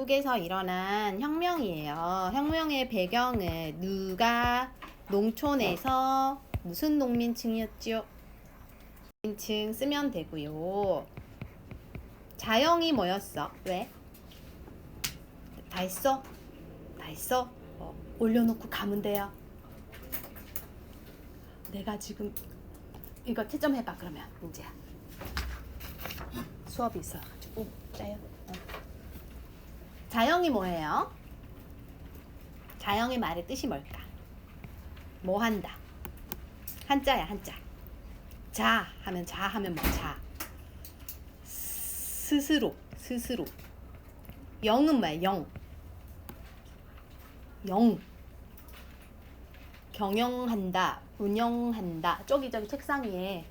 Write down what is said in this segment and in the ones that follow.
북에서 일어난 혁명이에요. 혁명의 배경은 누가 농촌에서 무슨 농민층이었죠? 농민층 쓰면 되고요. 자영이 뭐였어? 왜? 다 했어? 다 했어? 올려놓고 가면 돼요. 내가 지금 이거 채점해봐. 그러면 문제야. 수업이 있어가지고 짜요. 자영이 뭐예요? 자영의 말의 뜻이 뭘까? 뭐 한다. 한자야, 한자. 자 하면 뭐 자. 스스로. 영은 뭐야? 영. 경영한다, 운영한다. 저기 책상 위에.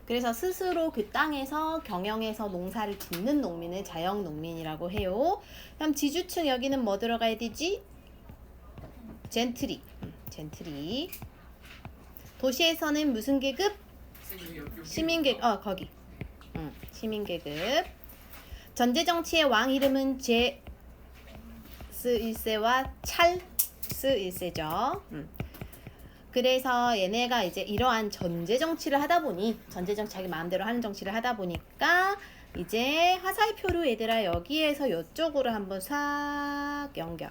그래서 스스로 그 땅에서 경영해서 농사를 짓는 농민을 자영농민이라고 해요. 그럼 지주층 여기는 뭐 들어가야 되지? 젠트리. 도시에서는 무슨 계급? 시민계급. 거기. 시민계급. 전제정치의 왕 이름은 제스 1세와 찰스 1세죠. 그래서 얘네가 이제 이러한 전제 정치를 하다 보니, 전제 정치 자기 마음대로 하는 정치를 하다 보니까 이제 화살표로 얘들아 여기에서 이쪽으로 한번 싹 연결.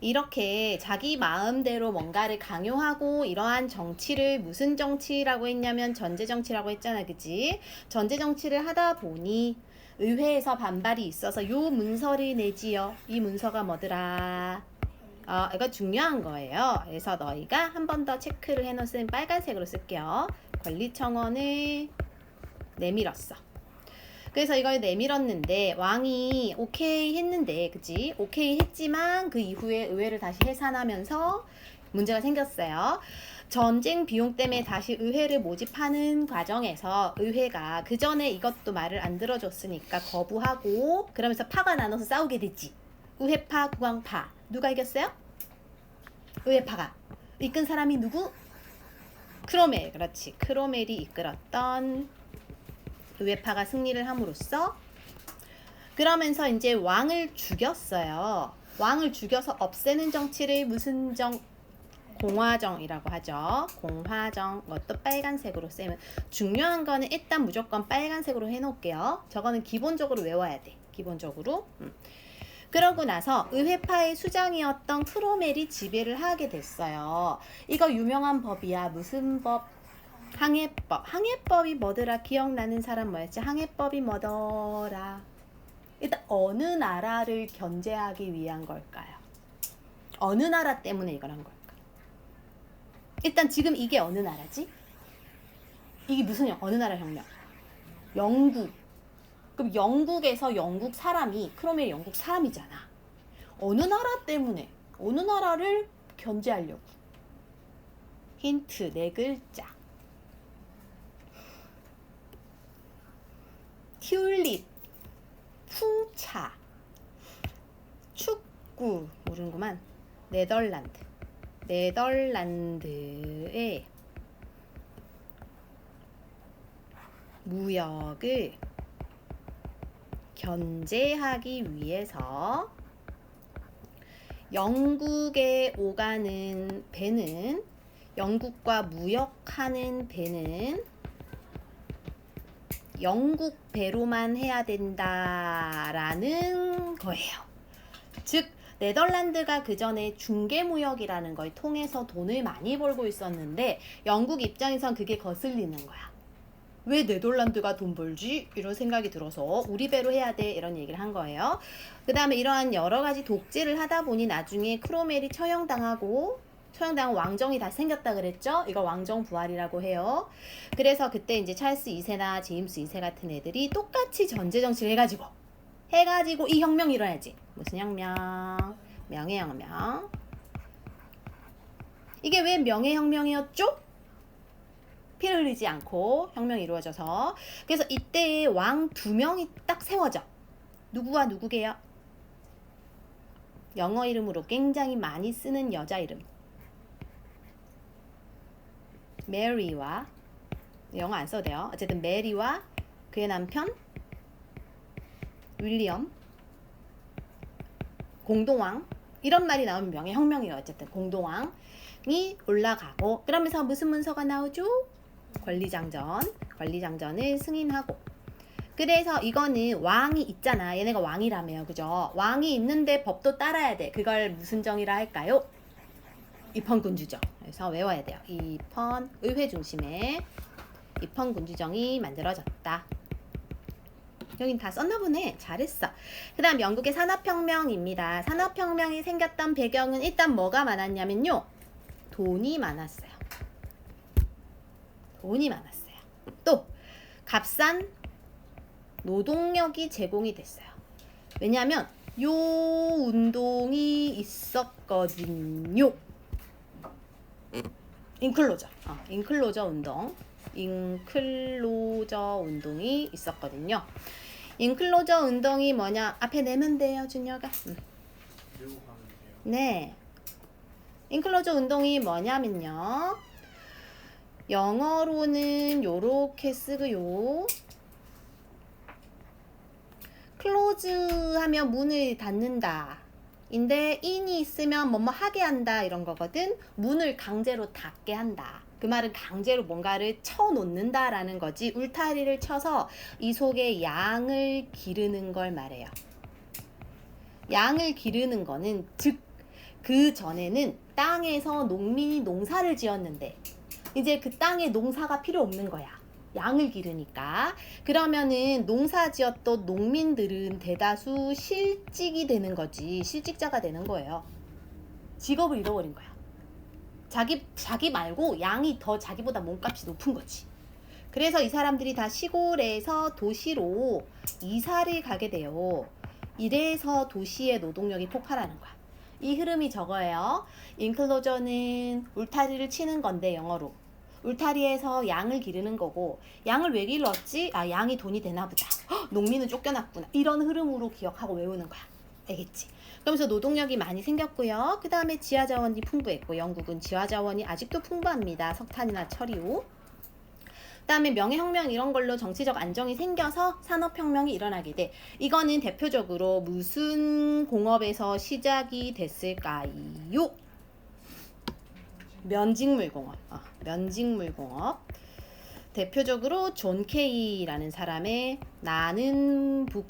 이렇게 자기 마음대로 뭔가를 강요하고 이러한 정치를 무슨 정치라고 했냐면 전제 정치라고 했잖아, 그치? 전제 정치를 하다 보니 의회에서 반발이 있어서 요 문서를 내지요. 이 문서가 뭐더라? 이거 중요한 거예요. 그래서 너희가 한 번 더 체크를 해놓은 빨간색으로 쓸게요. 권리청원을 내밀었어. 그래서 이걸 내밀었는데 왕이 오케이 했는데, 그치? 오케이 했지만 그 이후에 의회를 다시 해산하면서 문제가 생겼어요. 전쟁 비용 때문에 다시 의회를 모집하는 과정에서 의회가 그 전에 이것도 말을 안 들어줬으니까 거부하고, 그러면서 파가 나눠서 싸우게 됐지. 의회파, 국왕파. 누가 이겼어요? 의회파가. 이끈 사람이 누구? 크로멜. 그렇지. 크로멜이 이끌었던 의회파가 승리를 함으로써, 그러면서 이제 왕을 죽였어요. 왕을 죽여서 없애는 정치를 무슨 정? 공화정이라고 하죠. 공화정. 이것도 빨간색으로 쓰면, 중요한 거는 일단 무조건 빨간색으로 해놓을게요. 저거는 기본적으로 외워야 돼. 기본적으로. 그러고 나서 의회파의 수장이었던 크로멜이 지배를 하게 됐어요. 이거 유명한 법이야. 무슨 법? 항해법. 항해법이 뭐더라? 기억나는 사람 뭐였지? 항해법이 뭐더라? 일단 어느 나라를 견제하기 위한 걸까요? 어느 나라 때문에 이걸 한 걸까? 일단 지금 이게 어느 나라지? 이게 무슨 어느 나라 혁명? 영국. 그럼 영국에서 영국 사람이, 크로멜이 영국 사람이잖아. 어느 나라 때문에, 어느 나라를 견제하려고. 힌트 4글자. 튤립, 풍차, 축구. 모르는구만. 네덜란드의 무역을 견제하기 위해서 영국에 오가는 배는, 영국과 무역하는 배는 영국 배로만 해야 된다라는 거예요. 즉 네덜란드가 그 전에 중개무역이라는 걸 통해서 돈을 많이 벌고 있었는데 영국 입장에선 그게 거슬리는 거야. 왜 네덜란드가 돈 벌지? 이런 생각이 들어서 우리 배로 해야 돼, 이런 얘기를 한 거예요. 그 다음에 이러한 여러 가지 독재를 하다 보니 나중에 크로멜이 처형당하고, 처형당한 왕정이 다시 생겼다 그랬죠? 이걸 왕정 부활이라고 해요. 그래서 그때 이제 찰스 2세나 제임스 2세 같은 애들이 똑같이 전제 정치를 해가지고 이 혁명이 일어나지. 무슨 혁명? 명예혁명. 이게 왜 명예혁명이었죠? 피를 흘리지 않고 혁명이 이루어져서. 그래서 이때 왕 2명이 딱 세워져. 누구와 누구게요? 영어 이름으로 굉장히 많이 쓰는 여자 이름. 메리와 영어 안 써도 돼요. 어쨌든 메리와 그의 남편 윌리엄 공동왕 이런 말이 나오면 명예혁명이에요. 어쨌든 공동왕이 올라가고 그러면서 무슨 문서가 나오죠? 권리장전을 승인하고 그래서 이거는 왕이 있잖아. 얘네가 왕이라며요. 그죠? 왕이 있는데 법도 따라야 돼. 그걸 무슨 정이라 할까요? 입헌군주정. 그래서 외워야 돼요. 입헌 의회 중심의 입헌군주정이 만들어졌다. 여긴 다 썼나 보네. 잘했어. 그 다음 영국의 산업혁명입니다. 산업혁명이 생겼던 배경은 일단 뭐가 많았냐면요. 돈이 많았어요. 또 값싼 노동력이 제공이 됐어요. 왜냐하면 요 운동이 있었거든요. 인클로저 운동이 있었거든요. 인클로저 운동이 뭐냐? 앞에 내면 돼요, 준혁아. 네. 인클로저 운동이 뭐냐면요. 영어로는 요렇게 쓰고요. 클로즈 하면 문을 닫는다. 인데 in이 있으면 뭐뭐 하게 한다 이런 거거든. 문을 강제로 닫게 한다. 그 말은 강제로 뭔가를 쳐놓는다 라는 거지. 울타리를 쳐서 이 속에 양을 기르는 걸 말해요. 양을 기르는 거는 즉 그 전에는 땅에서 농민이 농사를 지었는데 이제 그 땅에 농사가 필요 없는 거야. 양을 기르니까. 그러면은 농사 지었던 농민들은 대다수 실직이 되는 거지. 실직자가 되는 거예요. 직업을 잃어버린 거야. 자기 말고 양이 더 자기보다 몸값이 높은 거지. 그래서 이 사람들이 다 시골에서 도시로 이사를 가게 돼요. 이래서 도시의 노동력이 폭발하는 거야. 이 흐름이 저거예요. 인클로저는 울타리를 치는 건데 영어로. 울타리에서 양을 기르는 거고 양을 왜 길렀지? 아 양이 돈이 되나 보다. 농민은 쫓겨났구나. 이런 흐름으로 기억하고 외우는 거야. 알겠지? 그러면서 노동력이 많이 생겼고요. 그 다음에 지하자원이 풍부했고 영국은 지하자원이 아직도 풍부합니다. 석탄이나 철이요. 그 다음에 명예혁명 이런 걸로 정치적 안정이 생겨서 산업혁명이 일어나게 돼. 이거는 대표적으로 무슨 공업에서 시작이 됐을까요? 면직물공업. 면직물공업. 대표적으로 존 케이라는 사람의 나는 북.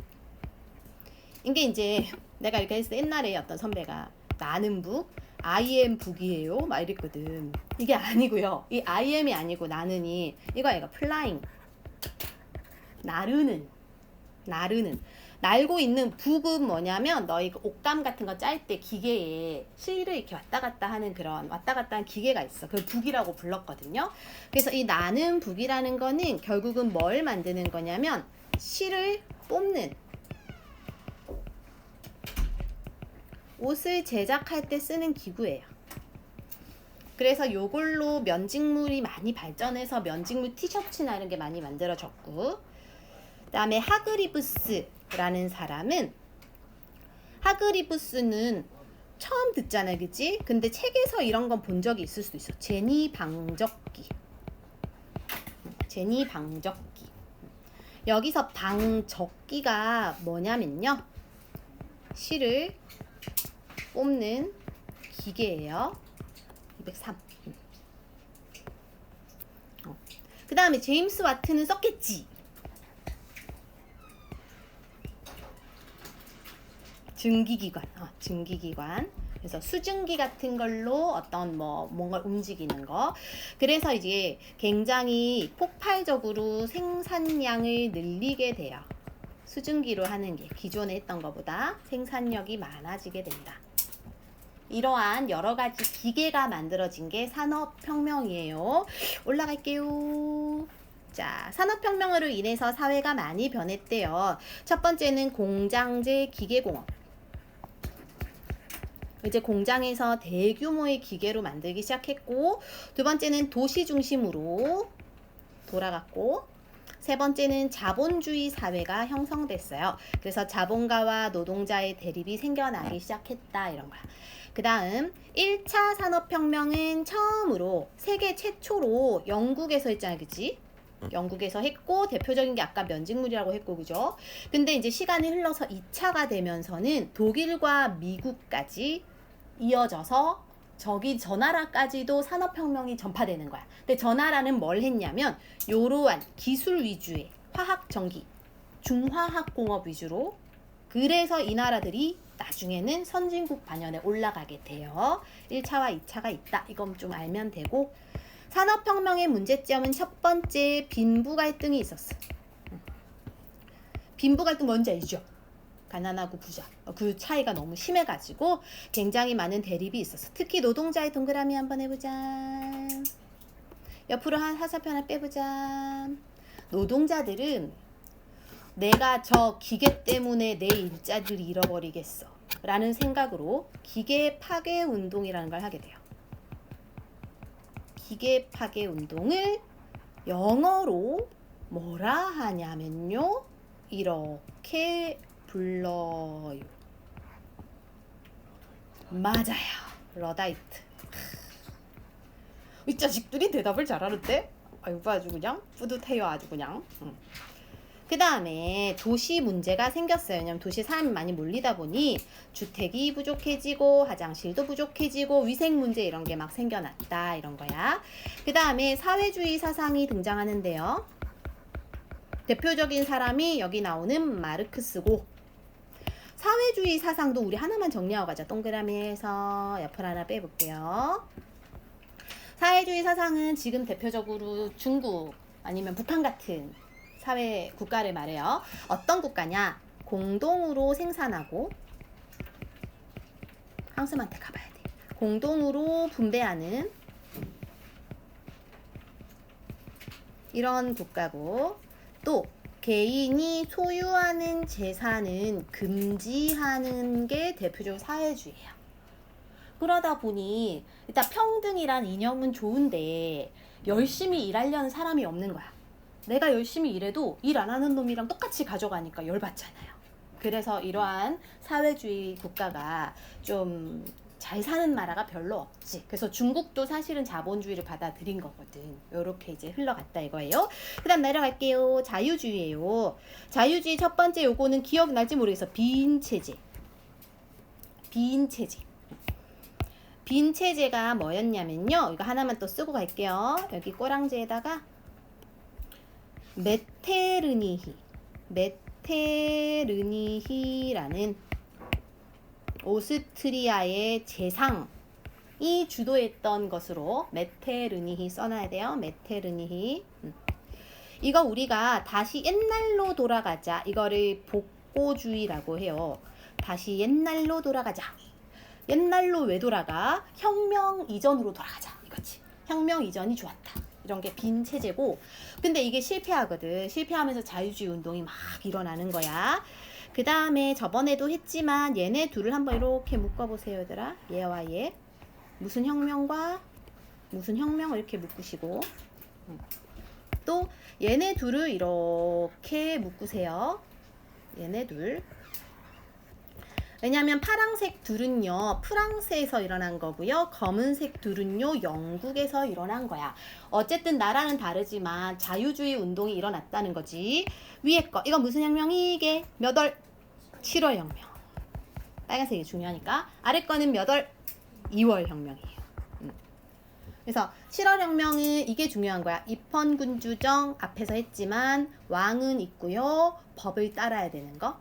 이게 이제 내가 이렇게 했을 때 옛날에 어떤 선배가 나는 북, I am 북이에요 막 이랬거든. 이게 아니고요. 이 I am이 아니고 나는이 이거 플라잉. 나르는. 날고 있는 북은 뭐냐면 너희 그 옷감 같은 거 짤 때 기계에 실을 이렇게 왔다 갔다 하는 그런 왔다 갔다 하는 기계가 있어. 그걸 북이라고 불렀거든요. 그래서 이 나는 북이라는 거는 결국은 뭘 만드는 거냐면 실을 뽑는 옷을 제작할 때 쓰는 기구예요. 그래서 요걸로 면직물이 많이 발전해서 면직물 티셔츠나 이런 게 많이 만들어졌고 그 다음에 하그리브스라는 사람은 하그리브스는 처음 듣잖아요. 그치? 근데 책에서 이런 건 본 적이 있을 수도 있어. 제니 방적기. 여기서 방적기가 뭐냐면요. 실을 뽑는 기계예요. 203. 그 다음에 제임스 와트는 썼겠지. 증기기관. 그래서 수증기 같은 걸로 어떤 뭔가 움직이는 거. 그래서 이제 굉장히 폭발적으로 생산량을 늘리게 돼요. 수증기로 하는 게 기존에 했던 것보다 생산력이 많아지게 된다. 이러한 여러 가지 기계가 만들어진 게 산업혁명이에요. 올라갈게요. 자, 산업혁명으로 인해서 사회가 많이 변했대요. 첫 번째는 공장제 기계공업. 이제 공장에서 대규모의 기계로 만들기 시작했고, 두 번째는 도시 중심으로 돌아갔고, 세 번째는 자본주의 사회가 형성됐어요. 그래서 자본가와 노동자의 대립이 생겨나기 시작했다 이런 거야. 그 다음 1차 산업혁명은 처음으로 세계 최초로 영국에서 했잖아. 그치? 영국에서 했고 대표적인 게 아까 면직물이라고 했고 그죠? 근데 이제 시간이 흘러서 2차가 되면서는 독일과 미국까지 이어져서 저기 저 나라까지도 산업혁명이 전파되는 거야. 근데 저 나라는 뭘 했냐면 요러한 기술 위주의 화학, 전기, 중화학공업 위주로 그래서 이 나라들이 나중에는 선진국 반열에 올라가게 돼요. 1차와 2차가 있다. 이건 좀 알면 되고 산업혁명의 문제점은 첫 번째 빈부 갈등이 있었어. 빈부 갈등 뭔지 알죠? 가난하고 부자 그 차이가 너무 심해가지고 굉장히 많은 대립이 있었어. 특히 노동자의 동그라미 한번 해보자. 옆으로 한 화살표 하나 빼보자. 노동자들은 내가 저 기계 때문에 내 일자리를 잃어버리겠어 라는 생각으로 기계 파괴 운동이라는 걸 하게 돼요. 기계 파괴 운동을 영어로 뭐라 하냐면요 이렇게 불러요. 맞아요. 러다이트. 이 자식들이 대답을 잘하는데? 아이고 아주 그냥 뿌듯해요. 아주 그냥. 그 다음에 도시 문제가 생겼어요. 왜냐면 도시에 사람이 많이 몰리다 보니 주택이 부족해지고 화장실도 부족해지고 위생 문제 이런 게 막 생겨났다 이런 거야. 그 다음에 사회주의 사상이 등장하는데요. 대표적인 사람이 여기 나오는 마르크스고 사회주의 사상도 우리 하나만 정리하고 가자. 동그라미에서 옆을 하나 빼볼게요. 사회주의 사상은 지금 대표적으로 중국 아니면 북한 같은 사회 국가를 말해요. 어떤 국가냐? 공동으로 생산하고 항스한테 가봐야 돼. 공동으로 분배하는 이런 국가고 또 개인이 소유하는 재산은 금지하는 게 대표적으로 사회주의예요. 그러다 보니 일단 평등이란 이념은 좋은데 열심히 일하려는 사람이 없는 거야. 내가 열심히 일해도 일 안 하는 놈이랑 똑같이 가져가니까 열받잖아요. 그래서 이러한 사회주의 국가가 좀 잘 사는 나라가 별로 없지. 그래서 중국도 사실은 자본주의를 받아들인 거거든. 요렇게 이제 흘러갔다 이거예요. 그 다음 내려갈게요. 자유주의예요. 자유주의 첫 번째 요거는 기억날지 모르겠어. 빈체제. 빈체제. 빈체제가 뭐였냐면요. 이거 하나만 또 쓰고 갈게요. 여기 꼬랑지에다가 메테르니히라는 오스트리아의 재상이 주도했던 것으로 메테르니히 써놔야 돼요. 메테르니히. 이거 우리가 다시 옛날로 돌아가자. 이거를 복고주의라고 해요. 다시 옛날로 돌아가자. 옛날로 왜 돌아가? 혁명 이전으로 돌아가자. 이거지. 혁명 이전이 좋았다. 이런 게 빈체제고 근데 이게 실패하거든. 실패하면서 자유주의 운동이 막 일어나는 거야. 그 다음에 저번에도 했지만 얘네 둘을 한번 이렇게 묶어보세요 얘들아. 얘와 얘 무슨 혁명과 무슨 혁명을 이렇게 묶으시고 또 얘네 둘을 이렇게 묶으세요. 얘네 둘. 왜냐하면 파란색 둘은요 프랑스에서 일어난 거고요. 검은색 둘은요 영국에서 일어난 거야. 어쨌든 나라는 다르지만 자유주의 운동이 일어났다는 거지. 위에 거 이거 무슨 혁명이 이게 몇 월? 7월 혁명. 빨간색이 중요하니까. 아래 거는 몇 월? 2월 혁명이에요. 그래서 7월 혁명은 이게 중요한 거야. 입헌군주정 앞에서 했지만 왕은 있고요. 법을 따라야 되는 거.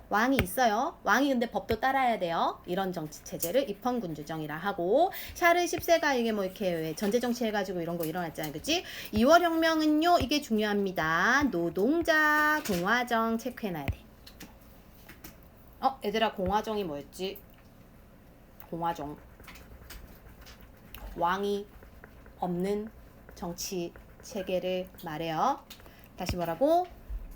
왕이 있어요. 왕이 근데 법도 따라야 돼요. 이런 정치 체제를 입헌군주정이라 하고 샤를 10세가 이게 뭐 이렇게 전제 정치 해가지고 이런 거 일어났잖아요. 그치? 2월 혁명은요. 이게 중요합니다. 노동자 공화정 체크해놔야 돼. 얘들아 공화정이 뭐였지? 공화정. 왕이 없는 정치 체계를 말해요. 다시 뭐라고?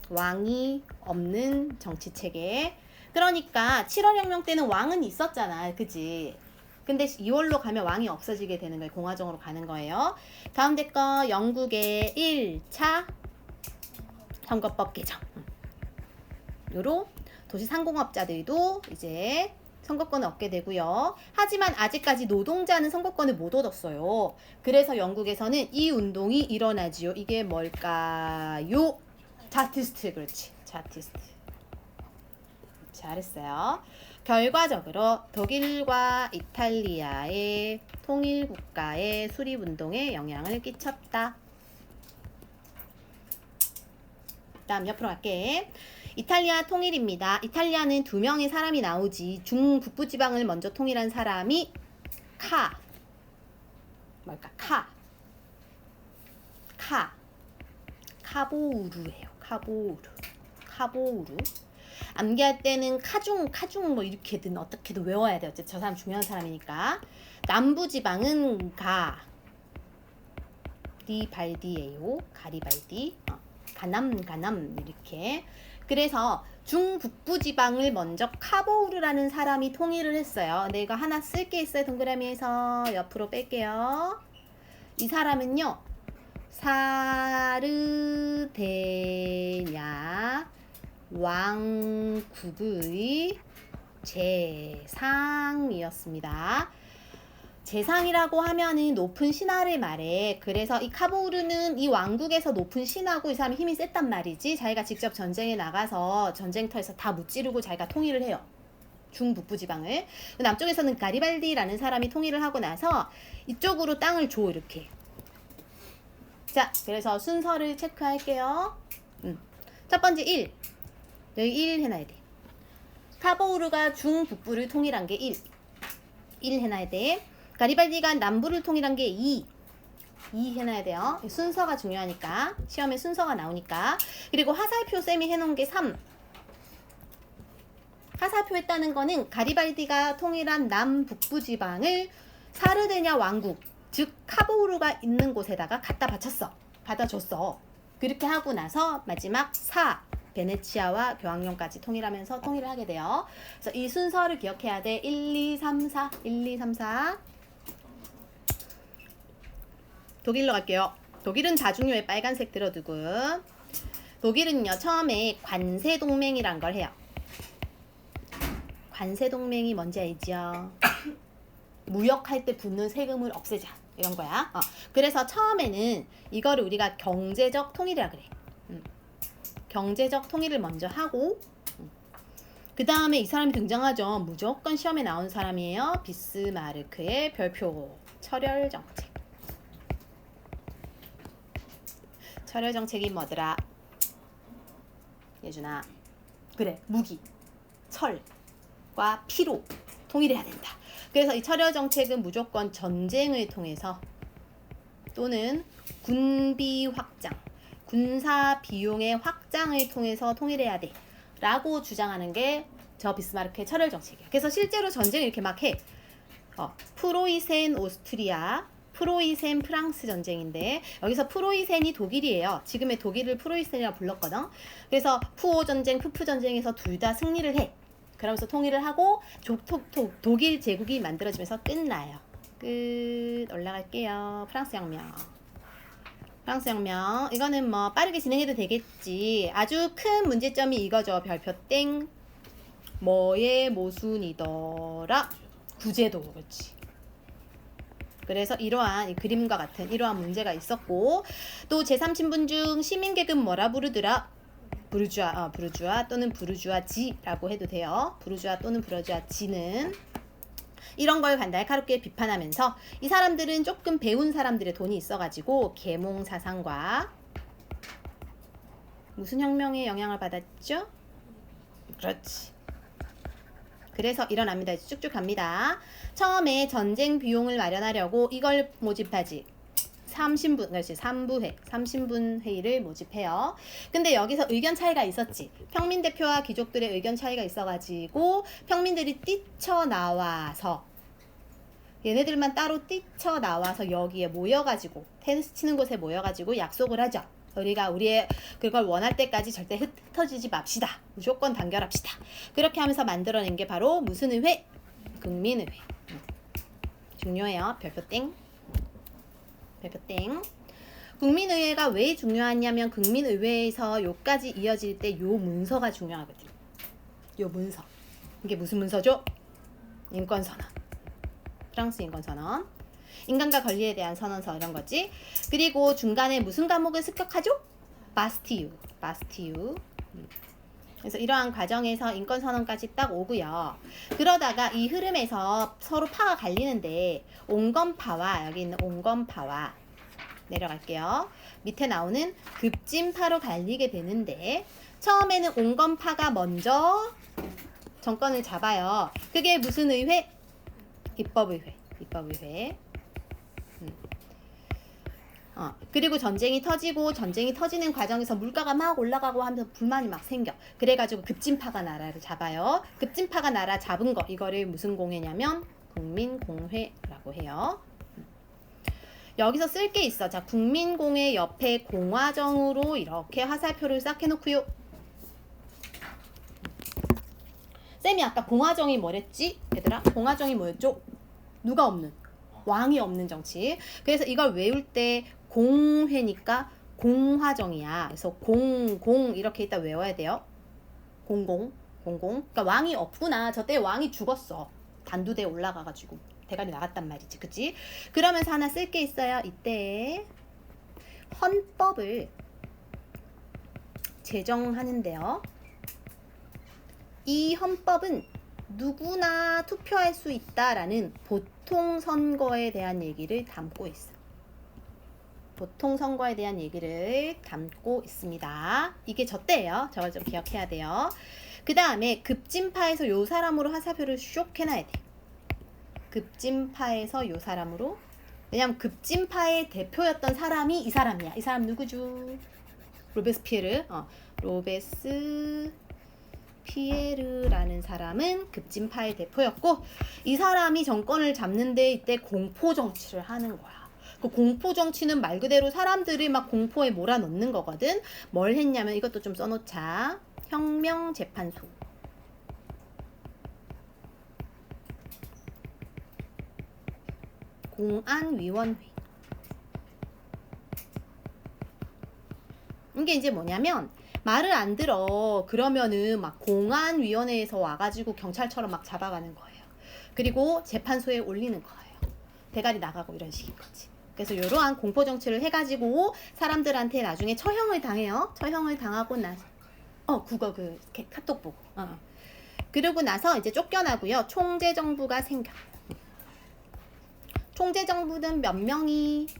왕이 없는 정치 체계. 그러니까 7월 혁명 때는 왕은 있었잖아. 그지? 근데 2월로 가면 왕이 없어지게 되는 거예요. 공화정으로 가는 거예요. 가운데 거 영국의 1차 선거법 개정. 요로 도시 상공업자들도 이제 선거권을 얻게 되고요. 하지만 아직까지 노동자는 선거권을 못 얻었어요. 그래서 영국에서는 이 운동이 일어나지요. 이게 뭘까요? 자티스트. 그렇지. 자티스트. 잘했어요. 결과적으로 독일과 이탈리아의 통일국가의 수립운동에 영향을 끼쳤다. 다음 옆으로 갈게. 이탈리아 통일입니다. 이탈리아는 2명의 사람이 나오지. 중북부지방을 먼저 통일한 사람이 뭘까? 카보우르예요. 카보우르. 암기할 때는 카중 뭐 이렇게든 어떻게든 외워야 돼요. 어쨌든 저 사람 중요한 사람이니까. 남부지방은 가리발디예요. 가리발디. 가남 이렇게. 그래서 중북부 지방을 먼저 카보우르라는 사람이 통일을 했어요. 근데 이거 하나 쓸 게 있어요. 동그라미에서 옆으로 뺄게요. 이 사람은요, 사르데냐 왕국의 재상이었습니다. 재상이라고 하면은 높은 신하를 말해. 그래서 이 카보우르는 이 왕국에서 높은 신하고 이 사람이 힘이 셌단 말이지. 자기가 직접 전쟁에 나가서 전쟁터에서 다 무찌르고 자기가 통일을 해요. 중북부 지방을. 남쪽에서는 가리발디라는 사람이 통일을 하고 나서 이쪽으로 땅을 줘 이렇게. 자, 그래서 순서를 체크할게요. 첫 번째 1. 여기 1 해놔야 돼. 카보우르가 중북부를 통일한 게 1 해놔야 돼. 가리발디가 남부를 통일한 게 2 해놔야 돼요. 순서가 중요하니까. 시험에 순서가 나오니까. 그리고 화살표 쌤이 해놓은 게 3. 화살표 했다는 거는 가리발디가 통일한 남북부 지방을 사르데냐 왕국, 즉 카보우르가 있는 곳에다가 갖다 받아줬어. 그렇게 하고 나서 마지막 4. 베네치아와 교황령까지 통일하면서 통일을 하게 돼요. 그래서 이 순서를 기억해야 돼. 1, 2, 3, 4. 독일로 갈게요. 독일은 다 중요해. 빨간색 들어두고. 독일은요, 처음에 관세동맹이란 걸 해요. 관세동맹이 뭔지 알죠? 무역할 때 붙는 세금을 없애자. 이런 거야. 그래서 처음에는 이거를 우리가 경제적 통일이라 그래. 경제적 통일을 먼저 하고, 그 다음에 이 사람이 등장하죠. 무조건 시험에 나온 사람이에요. 비스마르크의 별표. 철혈 정책. 철혈 정책이 뭐더라? 예준아. 그래, 무기, 철과 피로 통일해야 된다. 그래서 이 철혈 정책은 무조건 전쟁을 통해서 또는 군비 확장, 군사 비용의 확장을 통해서 통일해야 돼 라고 주장하는 게 저 비스마르크의 철혈 정책이에요. 그래서 실제로 전쟁을 이렇게 막 해. 프로이센 오스트리아, 프로이센 프랑스 전쟁인데, 여기서 프로이센이 독일이에요. 지금의 독일을 프로이센이라고 불렀거든. 그래서 푸오 전쟁, 푸프 전쟁에서 둘 다 승리를 해. 그러면서 통일을 하고 독일 제국이 만들어지면서 끝나요. 끝. 올라갈게요. 프랑스 혁명. 이거는 뭐 빠르게 진행해도 되겠지. 아주 큰 문제점이 이거죠. 별표 땡. 뭐의 모순이더라? 구제도. 그렇지. 그래서 이러한 이 그림과 같은 이러한 문제가 있었고, 또 제3신분 중 시민계급 뭐라 부르더라? 부르주아 또는 부르주아지라고 해도 돼요. 부르주아 또는 부르주아지는 이런 걸 날카롭게 비판하면서, 이 사람들은 조금 배운 사람들의 돈이 있어가지고 계몽사상과 무슨 혁명에 영향을 받았죠? 그렇지. 그래서 일어납니다. 쭉쭉 갑니다. 처음에 전쟁 비용을 마련하려고 이걸 모집하지. 3신분 회의를 모집해요. 근데 여기서 의견 차이가 있었지. 평민 대표와 귀족들의 의견 차이가 있어가지고 평민들이 뛰쳐나와서, 얘네들만 따로 뛰쳐나와서 여기에 모여가지고, 테니스 치는 곳에 모여가지고 약속을 하죠. 우리가 우리의 그걸 원할 때까지 절대 흩어지지 맙시다. 무조건 단결합시다. 그렇게 하면서 만들어낸 게 바로 무슨 의회? 국민의회. 중요해요. 별표 땡. 국민의회가 왜 중요하냐면, 국민의회에서 요까지 이어질 때 요 문서가 중요하거든요. 요 문서. 이게 무슨 문서죠? 인권선언. 프랑스 인권선언. 인간과 권리에 대한 선언서 이런 거지. 그리고 중간에 무슨 과목을 습격하죠? 바스티유. 그래서 이러한 과정에서 인권선언까지 딱 오고요. 그러다가 이 흐름에서 서로 파가 갈리는데 온건파와 여기 있는 온건파와 내려갈게요. 밑에 나오는 급진파로 갈리게 되는데 처음에는 온건파가 먼저 정권을 잡아요. 그게 무슨 의회? 입법의회. 그리고 전쟁이 터지는 과정에서 물가가 막 올라가고 하면서 불만이 막 생겨. 그래가지고 급진파가 나라를 잡아요. 급진파가 나라 잡은 거 이거를 무슨 공회냐면 국민공회라고 해요. 여기서 쓸 게 있어. 자, 국민공회 옆에 공화정으로 이렇게 화살표를 싹 해놓고요. 쌤이 아까 공화정이 뭐랬지? 얘들아, 공화정이 뭐였죠? 누가 없는? 왕이 없는 정치. 그래서 이걸 외울 때 공회니까 공화정이야. 그래서 공공 이렇게 이따 외워야 돼요. 공공. 그러니까 왕이 없구나. 저때 왕이 죽었어. 단두대에 올라가가지고 대가리 나갔단 말이지. 그치? 그러면서 하나 쓸 게 있어요. 이때 헌법을 제정하는데요. 이 헌법은 누구나 투표할 수 있다라는 보통선거에 대한 얘기를 담고 있어. 보통선거에 대한 얘기를 담고 있습니다. 이게 저 때예요. 저걸 좀 기억해야 돼요. 그 다음에 급진파에서 요 사람으로 화살표를 쇽 해놔야 돼. 급진파에서 요 사람으로. 왜냐면 급진파의 대표였던 사람이 이 사람이야. 이 사람 누구죠? 로베스피에르. 로베스피에르라는 사람은 급진파의 대표였고 이 사람이 정권을 잡는데 이때 공포정치를 하는 거야. 그 공포정치는 말 그대로 사람들이 막 공포에 몰아넣는 거거든. 뭘 했냐면 이것도 좀 써놓자. 혁명재판소. 공안위원회. 이게 이제 뭐냐면 말을 안 들어. 그러면은 막 공안위원회에서 와가지고 경찰처럼 막 잡아가는 거예요. 그리고 재판소에 올리는 거예요. 대가리 나가고 이런 식인 거지. 그래서 이러한 공포정치를 해가지고 사람들한테 나중에 처형을 당해요. 처형을 당하고 나서 그거 카톡 보고. 그러고 나서 이제 쫓겨나고요. 총재정부가 생겨. 총재정부는 몇 명이서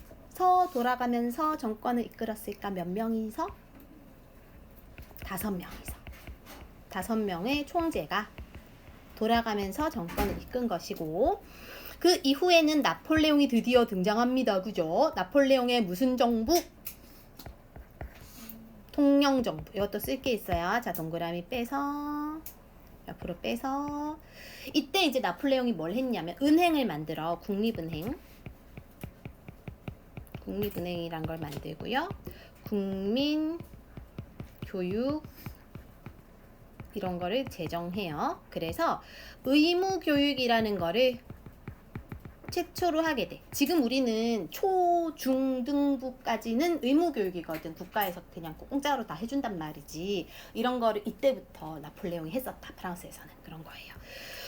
돌아가면서 정권을 이끌었을까? 몇 명이서? 5명이서. 5명의 총재가 돌아가면서 정권을 이끈 것이고 그 이후에는 나폴레옹이 드디어 등장합니다. 그죠? 나폴레옹의 무슨 정부? 통영정부. 이것도 쓸 게 있어요. 자, 동그라미 빼서 옆으로 빼서 이때 이제 나폴레옹이 뭘 했냐면 은행을 만들어. 국립은행이란 걸 만들고요. 국민교육 이런 거를 제정해요. 그래서 의무교육이라는 거를 최초로 하게 돼. 지금 우리는 초, 중, 등부까지는 의무교육이거든. 국가에서 그냥 공짜로 다 해준단 말이지. 이런 거를 이때부터 나폴레옹이 했었다. 프랑스에서는 그런 거예요.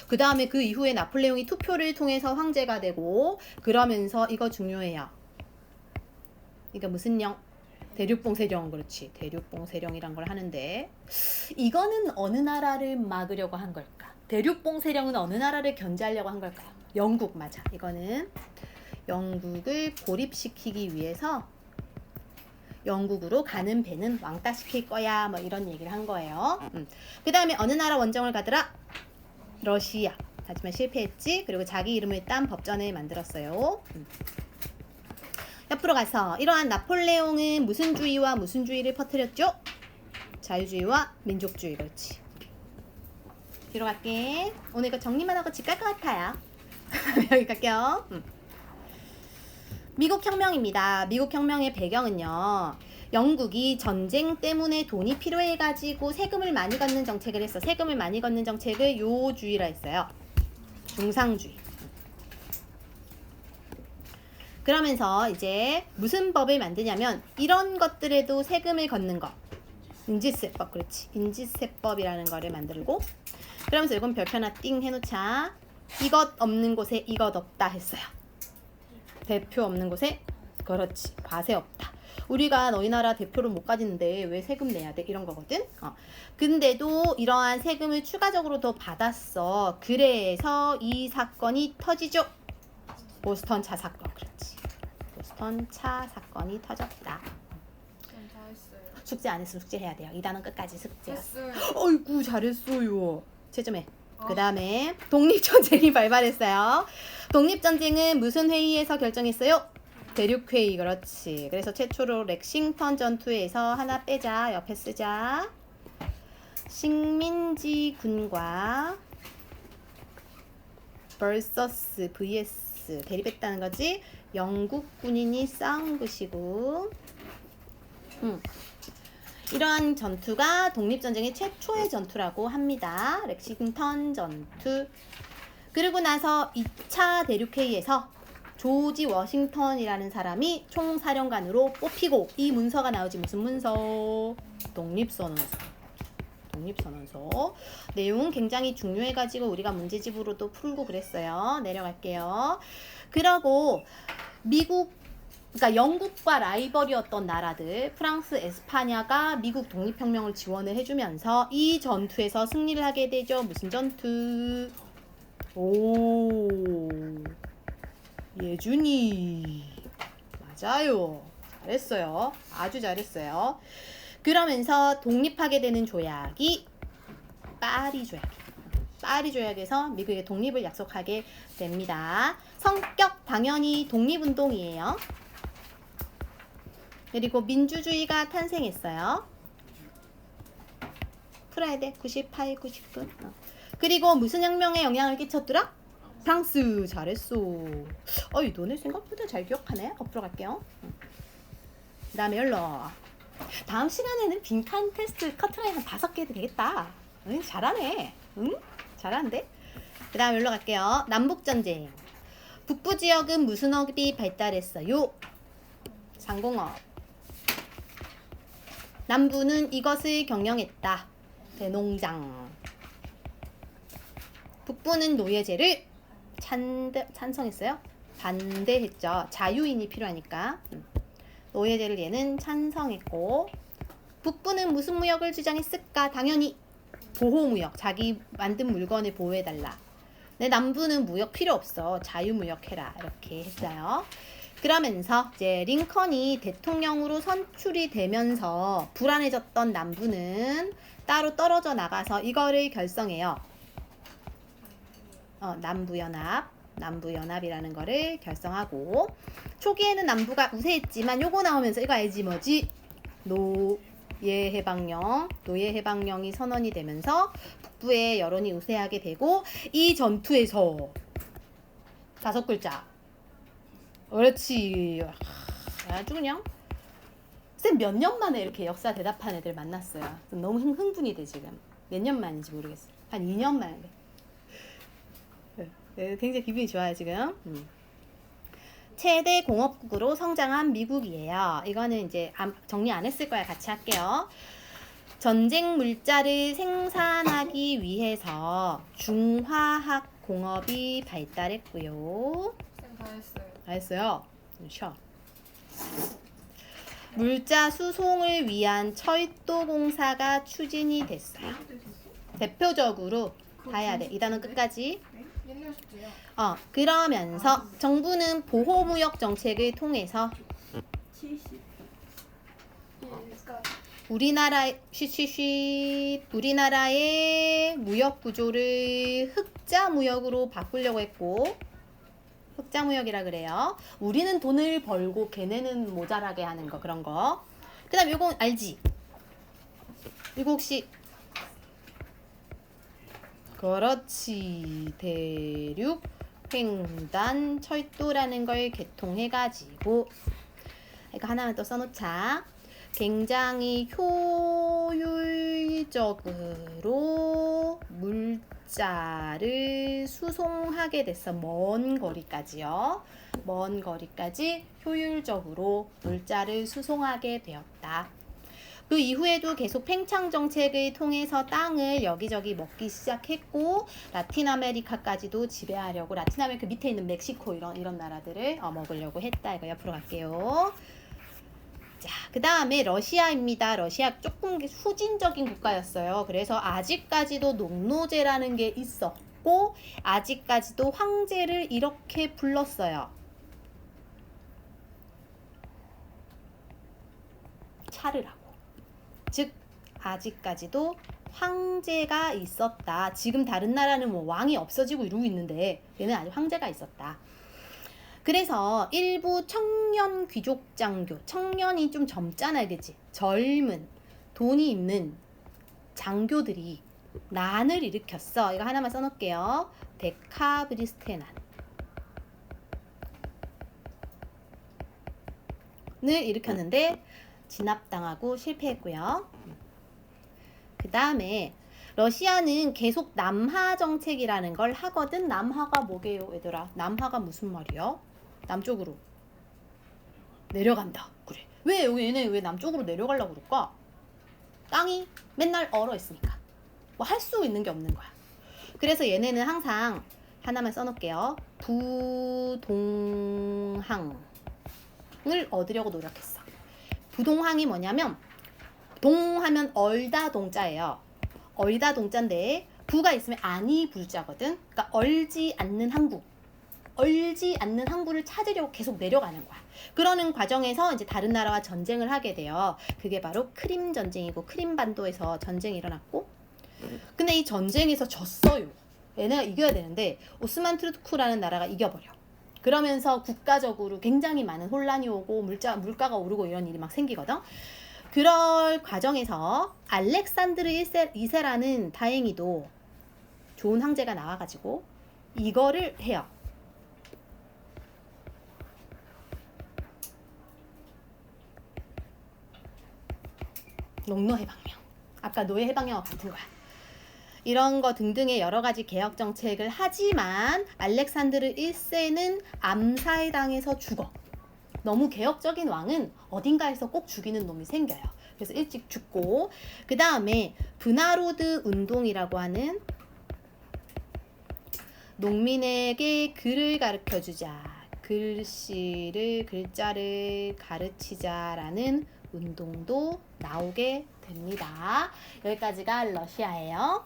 그 다음에 그 이후에 나폴레옹이 투표를 통해서 황제가 되고 그러면서 이거 중요해요. 이거 무슨 령? 대륙봉쇄령. 그렇지. 대륙봉쇄령이란 걸 하는데 이거는 어느 나라를 막으려고 한 걸까? 대륙봉쇄령은 어느 나라를 견제하려고 한 걸까요? 영국. 맞아. 이거는 영국을 고립시키기 위해서 영국으로 가는 배는 왕따시킬 거야 뭐 이런 얘기를 한 거예요. 그 다음에 어느 나라 원정을 가더라? 러시아. 하지만 실패했지. 그리고 자기 이름을 딴 법전을 만들었어요. 옆으로 가서 이러한 나폴레옹은 무슨 주의와 무슨 주의를 퍼뜨렸죠? 자유주의와 민족주의. 그렇지. 뒤로 갈게. 오늘 이거 정리만 하고 집 갈 것 같아요. 여기 갈게요. 미국 혁명입니다. 미국 혁명의 배경은요. 영국이 전쟁 때문에 돈이 필요해가지고 세금을 많이 걷는 정책을 했어. 세금을 많이 걷는 정책을 요주의라 했어요. 중상주의. 그러면서 이제 무슨 법을 만드냐면 이런 것들에도 세금을 걷는 거. 인지세법. 그렇지. 인지세법이라는 거를 만들고 그러면서 이건 별표 하나 띵 해놓자. 이것 없는 곳에 이것 없다 했어요. 대표 없는 곳에 그렇지 과세 없다. 우리가 너희 나라 대표를 못 가지는데 왜 세금 내야 돼? 이런 거거든. 근데도 이러한 세금을 추가적으로 더 받았어. 그래서 이 사건이 터지죠. 보스턴 차 사건. 그렇지. 보스턴 차 사건이 터졌다. 전 다 했어요. 숙제 안 했으면 숙제해야 돼요. 2단원 끝까지 숙제. 했어요. 어이구 잘했어요. 채점해. 그 다음에 독립전쟁이 발발했어요. 독립전쟁은 무슨 회의에서 결정했어요? 대륙회의. 그렇지. 그래서 최초로 렉싱턴 전투에서 하나 빼자. 옆에 쓰자. 식민지 군과 vs 대립했다는 거지. 영국 군인이 싸운 것이고 이러한 전투가 독립전쟁의 최초의 전투라고 합니다. 렉싱턴 전투. 그리고 나서 2차 대륙회의에서 조지 워싱턴이라는 사람이 총사령관으로 뽑히고 이 문서가 나오지. 무슨 문서? 독립선언서. 독립선언서. 내용 굉장히 중요해가지고 우리가 문제집으로도 풀고 그랬어요. 내려갈게요. 그러고 미국 그러니까 영국과 라이벌이었던 나라들 프랑스, 에스파냐가 미국 독립혁명을 지원을 해주면서 이 전투에서 승리를 하게 되죠. 무슨 전투? 오 예준이 맞아요. 잘했어요. 아주 잘했어요. 그러면서 독립하게 되는 조약이 파리 조약. 파리 조약에서 미국의 독립을 약속하게 됩니다. 성격 당연히 독립운동이에요. 그리고 민주주의가 탄생했어요. 풀어야 돼. 98, 99. 그리고 무슨 혁명에 영향을 끼쳤더라? 프랑스. 잘했어. 어이 너네 생각보다 잘 기억하네. 앞으로 갈게요. 그 다음에 열로. 다음 시간에는 빈칸 테스트 커트라인 한 5개 해도 되겠다. 응, 잘하네. 응? 잘하는데? 그 다음 열로 갈게요. 남북전쟁. 북부 지역은 무슨 업이 발달했어요? 상공업. 남부는 이것을 경영했다. 대농장. 북부는 노예제를 찬성했어요? 반대했죠. 자유인이 필요하니까. 노예제를 얘는 찬성했고 북부는 무슨 무역을 주장했을까? 당연히 보호무역. 자기 만든 물건을 보호해달라. 근데 남부는 무역 필요 없어. 자유무역해라. 이렇게 했어요. 그러면서 이제 링컨이 대통령으로 선출이 되면서 불안해졌던 남부는 따로 떨어져 나가서 이거를 결성해요. 남부연합이라는 거를 결성하고 초기에는 남부가 우세했지만 요거 나오면서 이거 알지 뭐지? 노예해방령이 선언이 되면서 북부의 여론이 우세하게 되고 이 전투에서 5글자. 그렇지. 아주 그냥 쌤 몇 년 만에 이렇게 역사 대답한 애들 만났어요. 너무 흥분이 돼 지금. 몇 년 만인지 모르겠어. 한 2년 만에. 네, 굉장히 기분이 좋아요 지금. 최대 공업국으로 성장한 미국이에요. 이거는 이제 정리 안 했을 거야. 같이 할게요. 전쟁 물자를 생산하기 위해서 중화학 공업이 발달했고요. 쌤 다 했어요. 다 했어요. 쉬어. 물자 수송을 위한 철도 공사가 추진이 됐어요. 대표적으로 다 해야 돼. 이 단원 끝까지. 옛날 숙제요. 그러면서 정부는 보호무역 정책을 통해서 70. 그러니까 우리나라의 무역 구조를 흑자 무역으로 바꾸려고 했고 흑자 무역이라 그래요. 우리는 돈을 벌고 걔네는 모자라게 하는 거 그런 거. 그다음 요거 알지? 이거 혹시 그렇지. 대륙 횡단 철도라는 걸 개통해가지고 이거 하나만 또 써놓자. 굉장히 효율적으로 물자를 수송하게 됐어. 먼 거리까지요. 먼 거리까지 효율적으로 물자를 수송하게 되었다. 그 이후에도 계속 팽창 정책을 통해서 땅을 여기저기 먹기 시작했고 라틴 아메리카까지도 지배하려고 라틴 아메리카 밑에 있는 멕시코 이런 나라들을 먹으려고 했다. 이거 옆으로 갈게요. 자, 그 다음에 러시아입니다. 러시아 조금 후진적인 국가였어요. 그래서 아직까지도 농노제라는 게 있었고 아직까지도 황제를 이렇게 불렀어요. 차르라고. 즉 아직까지도 황제가 있었다. 지금 다른 나라는 뭐 왕이 없어지고 이러고 있는데 얘는 아직 황제가 있었다. 그래서 일부 청년 귀족 장교, 청년이 좀 젊잖아요, 그치? 젊은 돈이 있는 장교들이 난을 일으켰어. 이거 하나만 써놓을게요. 데카브리스트의 난을 일으켰는데 진압당하고 실패했고요. 그 다음에 러시아는 계속 남하 정책이라는 걸 하거든. 남하가 뭐게요, 얘들아? 남하가 무슨 말이야? 남쪽으로 내려간다. 그래. 왜 얘네 왜 남쪽으로 내려가려고 그럴까? 땅이 맨날 얼어 있으니까. 뭐 할 수 있는 게 없는 거야. 그래서 얘네는 항상 하나만 써놓을게요. 부동항을 얻으려고 노력했어. 부동항이 뭐냐면 동하면 얼다 동자예요. 얼다 동자인데 부가 있으면 아니 불자거든. 그러니까 얼지 않는 항구. 얼지 않는 항구를 찾으려고 계속 내려가는 거야. 그러는 과정에서 이제 다른 나라와 전쟁을 하게 돼요. 그게 바로 크림 전쟁이고 크림 반도에서 전쟁이 일어났고 근데 이 전쟁에서 졌어요. 얘네가 이겨야 되는데 오스만 투르크라는 나라가 이겨버려. 그러면서 국가적으로 굉장히 많은 혼란이 오고 물가가 오르고 이런 일이 막 생기거든. 그럴 과정에서 알렉산드르 2세라는 다행히도 좋은 황제가 나와가지고 이거를 해요. 농노해방령. 아까 노예해방령과 같은 거야. 이런 거 등등의 여러 가지 개혁 정책을 하지만 알렉산드르 1세는 암살에 당해서 죽어. 너무 개혁적인 왕은 어딘가에서 꼭 죽이는 놈이 생겨요. 그래서 일찍 죽고 그 다음에 브나로드 운동이라고 하는 농민에게 글을 가르쳐주자. 글자를 가르치자라는 운동도 나오게 됩니다. 여기까지가 러시아예요.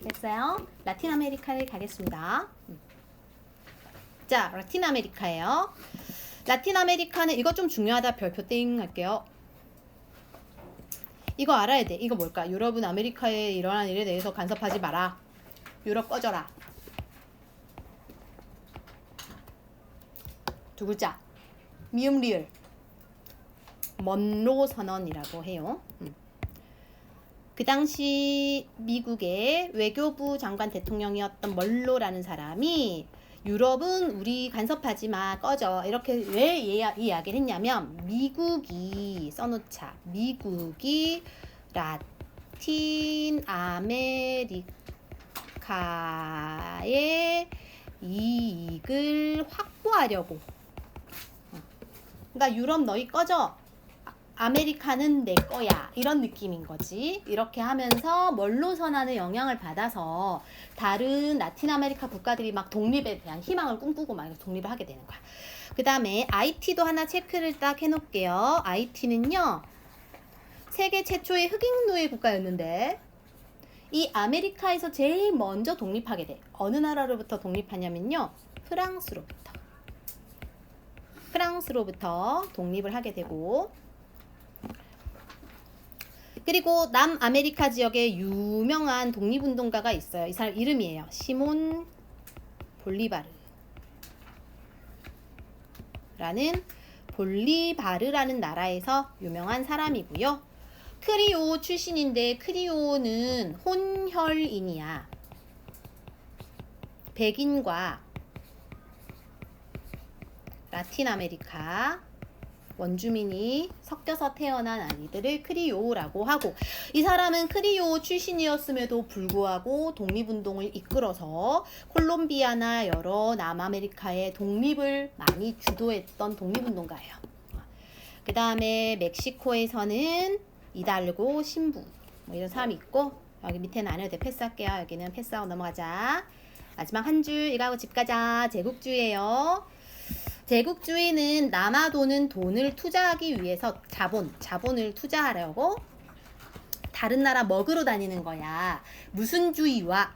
됐어요? 라틴 아메리카를 가겠습니다. 자, 라틴 아메리카예요. 라틴 아메리카는 이거 좀 중요하다. 별표 땡 할게요. 이거 알아야 돼. 이거 뭘까? 유럽은 아메리카에 일어난 일에 대해서 간섭하지 마라. 유럽 꺼져라. 두 글자. 미음 리을. 먼로 선언이라고 해요. 그 당시 미국의 외교부 장관 대통령이었던 먼로라는 사람이 유럽은 우리 간섭하지 마, 꺼져. 이렇게 왜 이 이야기를 했냐면 미국이 써놓자. 미국이 라틴 아메리카의 이익을 확보하려고. 그러니까 유럽 너희 꺼져. 아메리카는 내 거야. 이런 느낌인 거지. 이렇게 하면서 먼로 선언의 영향을 받아서 다른 라틴 아메리카 국가들이 막 독립에 대한 희망을 꿈꾸고 막 독립을 하게 되는 거야. 그 다음에 IT도 하나 체크를 딱 해놓을게요. IT는요. 세계 최초의 흑인 노예 국가였는데 이 아메리카에서 제일 먼저 독립하게 돼. 어느 나라로부터 독립하냐면요. 프랑스로부터 독립을 하게 되고 그리고 남아메리카 지역에 유명한 독립운동가가 있어요. 이 사람 이름이에요. 시몬 볼리바르라는 나라에서 유명한 사람이고요. 크리오 출신인데 크리오는 혼혈인이야. 백인과 라틴 아메리카 원주민이 섞여서 태어난 아이들을 크리오라고 하고 이 사람은 크리오 출신이었음에도 불구하고 독립운동을 이끌어서 콜롬비아나 여러 남아메리카의 독립을 많이 주도했던 독립운동가예요. 그 다음에 멕시코에서는 이달고 신부 뭐 이런 사람이 있고 여기 밑에는 안 해도 돼. 패스할게요. 여기는 패스하고 넘어가자. 마지막 한 줄 이거 하고 집 가자. 제국주의예요. 제국주의는 남아도는 돈을 투자하기 위해서 자본을 투자하려고 다른 나라 먹으러 다니는 거야. 무슨 주의와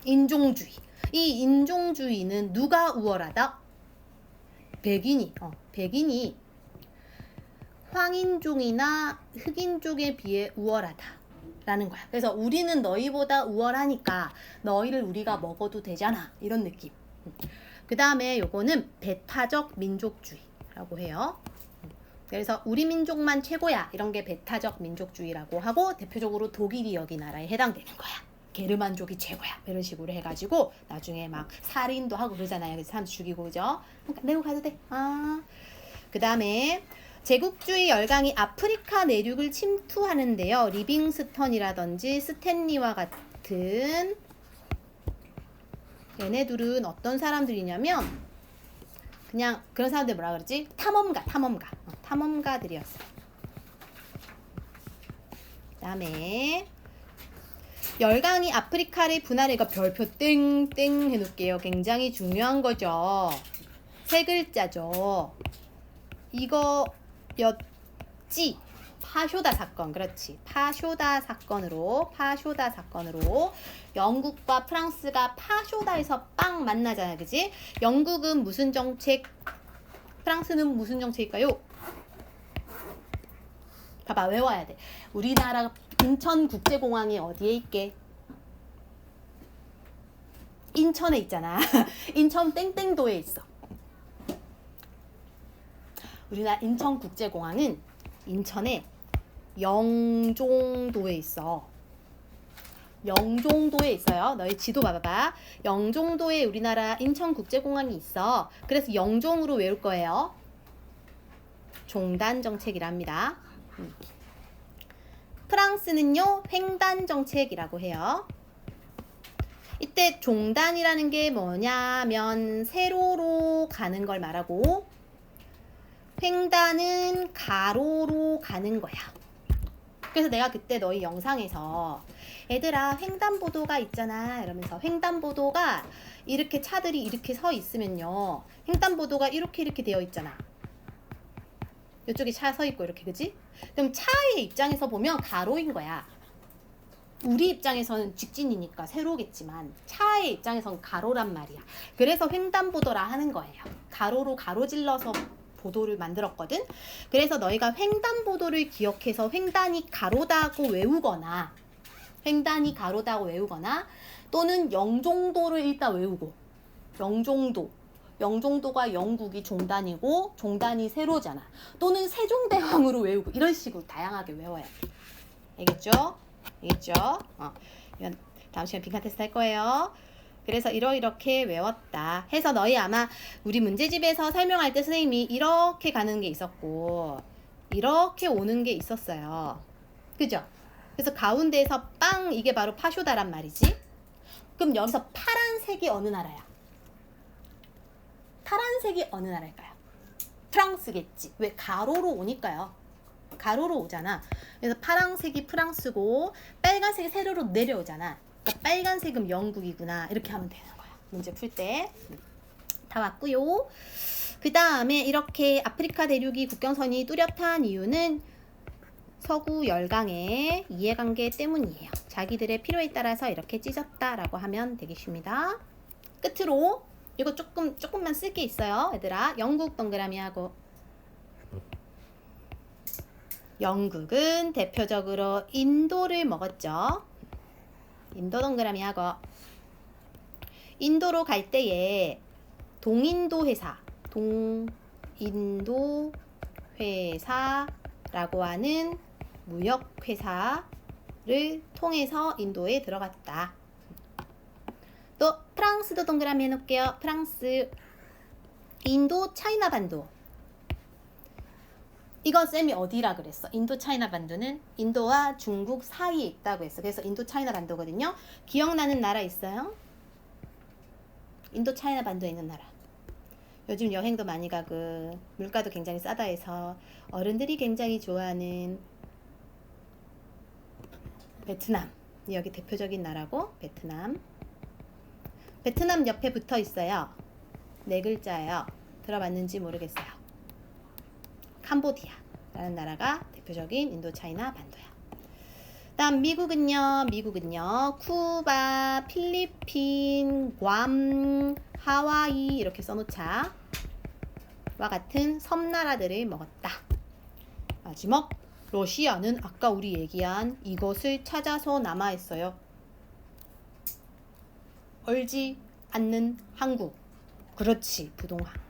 인종주의. 이 인종주의는 누가 우월하다? 백인이 황인종이나 흑인종에 비해 우월하다라는 거야. 그래서 우리는 너희보다 우월하니까 너희를 우리가 먹어도 되잖아. 이런 느낌. 그 다음에 요거는 배타적 민족주의라고 해요. 그래서 우리 민족만 최고야. 이런 게 배타적 민족주의라고 하고 대표적으로 독일이 여기 나라에 해당되는 거야. 게르만족이 최고야. 이런 식으로 해가지고 나중에 막 살인도 하고 그러잖아요. 그래서 사람 죽이고 그죠? 그러니까 내고 가도 돼. 그 다음에 제국주의 열강이 아프리카 내륙을 침투하는데요. 리빙스턴이라든지 스탠리와 같은 얘네들은 어떤 사람들이냐면 그냥 그런 사람들 뭐라 그러지? 탐험가들이었어요. 그 다음에 열강이 아프리카를 분할해. 이거 별표 땡땡 해놓을게요. 굉장히 중요한 거죠. 세 글자죠. 이거였지. 파쇼다 사건. 그렇지. 파쇼다 사건으로 영국과 프랑스가 파쇼다에서 빵 만나잖아. 그지? 영국은 무슨 정책? 프랑스는 무슨 정책일까요? 봐봐. 외워야 돼. 우리나라 인천국제공항이 어디에 있게? 인천에 있잖아. 인천 땡땡도에 있어. 우리나라 인천국제공항은 인천에 영종도에 있어. 영종도에 있어요. 너희 지도 봐봐봐. 영종도에 우리나라 인천국제공항이 있어. 그래서 영종으로 외울 거예요. 종단 정책이랍니다. 프랑스는요, 횡단 정책이라고 해요. 이때 종단이라는 게 뭐냐면 세로로 가는 걸 말하고 횡단은 가로로 가는 거야. 그래서 내가 그때 너희 영상에서 얘들아 횡단보도가 있잖아 이러면서 횡단보도가 이렇게 차들이 이렇게 서 있으면요 횡단보도가 이렇게 되어 있잖아. 이쪽에 차 서 있고 이렇게 그지? 그럼 차의 입장에서 보면 가로인 거야. 우리 입장에서는 직진이니까 세로겠지만 차의 입장에서는 가로란 말이야. 그래서 횡단보도라 하는 거예요. 가로로 가로질러서 보도를 만들었거든. 그래서 너희가 횡단보도를 기억해서 횡단이 가로다고 외우거나 또는 영종도를 일단 외우고 영종도가 영국이 종단이고 종단이 세로잖아. 또는 세종대왕으로 외우고 이런 식으로 다양하게 외워야 돼. 알겠죠? 이건 다음 시간에 빈칸 테스트 할 거예요. 그래서 이렇게 외웠다 해서 너희 아마 우리 문제집에서 설명할 때 선생님이 이렇게 가는 게 있었고 이렇게 오는 게 있었어요. 그죠? 그래서 가운데에서 빵 이게 바로 파쇼다란 말이지. 그럼 여기서 파란색이 어느 나라야? 파란색이 어느 나라일까요? 프랑스겠지. 왜? 가로로 오니까요. 가로로 오잖아. 그래서 파란색이 프랑스고 빨간색이 세로로 내려오잖아. 그러니까 빨간색은 영국이구나. 이렇게 하면 되는 거야. 문제 풀 때. 다 왔고요. 그 다음에 이렇게 아프리카 대륙이 국경선이 뚜렷한 이유는 서구 열강의 이해관계 때문이에요. 자기들의 필요에 따라서 이렇게 찢었다라고 하면 되겠습니다. 끝으로 이거 조금만 쓸 게 있어요. 얘들아 영국 동그라미 하고 영국은 대표적으로 인도를 먹었죠. 인도 동그라미 하고 인도로 갈 때에 동인도 회사라고 하는 무역 회사를 통해서 인도에 들어갔다. 또 프랑스도 동그라미 해놓을게요. 프랑스 인도 차이나 반도. 이건 쌤이 어디라 그랬어? 인도 차이나 반도는 인도와 중국 사이에 있다고 했어. 그래서 인도 차이나 반도거든요. 기억나는 나라 있어요? 인도 차이나 반도에 있는 나라. 요즘 여행도 많이 가고 물가도 굉장히 싸다 해서 어른들이 굉장히 좋아하는 베트남. 여기 대표적인 나라고 베트남. 베트남 옆에 붙어 있어요. 네 글자예요. 들어봤는지 모르겠어요. 캄보디아라는 나라가 대표적인 인도차이나 반도야. 다음 미국은요. 쿠바, 필리핀, 괌, 하와이 이렇게 써놓자. 와 같은 섬나라들을 먹었다. 마지막 러시아는 아까 우리 얘기한 이것을 찾아서 남아있어요. 얼지 않는 한국. 그렇지, 부동항.